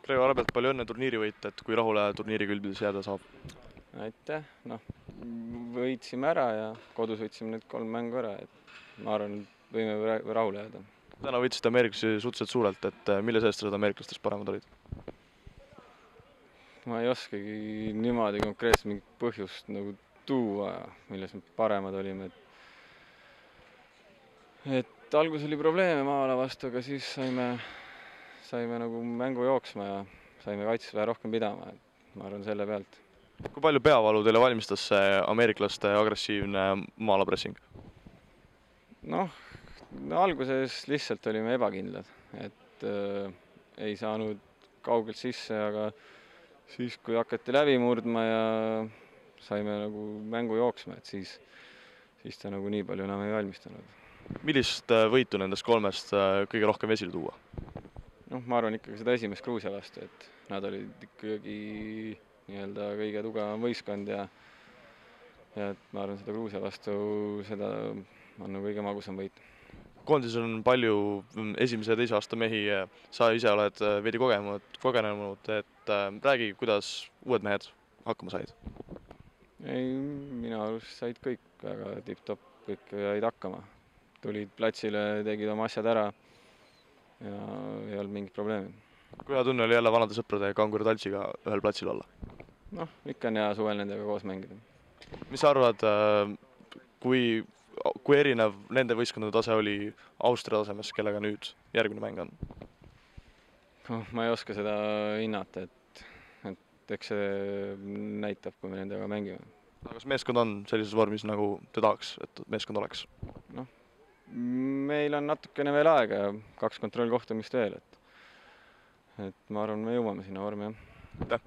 Gregor Abelt, palju õnne turniiri võita, et kui rahule turniiri külbides jääda saab? Aitäh, võitsime ära ja kodus võitsime need 3 mängu ära, et ma arvan, et võime rahule jääda. Täna võitsite ameeriklasi suhteliselt suurelt, et mille seest sa ameeriklastest paremad olid? Ma ei oskagi niimoodi konkreetselt mingit põhjust tuua, milles me paremad olime. Et alguses oli probleeme Maala vastu, aga siis saime mängu jooksma ja saime kaitses vähe rohkem pidama, et ma arvan selle pealt. Kui palju peavalu teile valmistas see ameeriklaste agressiivne maalapressing? Alguses lihtsalt olime ebakindlad, et ei saanud kaugelt sisse, aga siis, kui hakati läbi murdma ja saime mängu jooksma, et siis ta nii palju enam ei valmistanud. Millist võitu nendest 3-st kõige rohkem esile tuua? Ma arvan ikkagi seda esimest Gruusia vastu, et nad olid ikkagi kõige tugevam võistkond ja et ma arvan, seda Gruusia vastu seda on kõige magusam võit. Koondises on palju esimese ja teise aasta mehi, sa ise oled veidi kogenenud, et räägi, kuidas uued mehed hakkama said? Minu arust said kõik väga tipp-topp, kõik jäid hakkama. Tulid platsile, tegid oma asjad ära ja ei olnud mingit probleemi. Kui hea tunne oli jälle vanade sõprade Kangur Taltsiga ühel platsil olla? Ikka on hea suvel nendega koos mängida. Mis sa arvad, kui erinev nende võistkondade tase oli Austria tasemest, kellega nüüd järgmine mäng on? Ma ei oska seda hinnata, et eks see näitab, kui me nendega mängime. Aga kas meeskond on sellises vormis, nagu te tahaks, et meeskond oleks? Meil on natukene veel aega ja 2 kontrollkohtumist veel, et ma arvan, me jõuame sinna vormi, jah. Aitäh!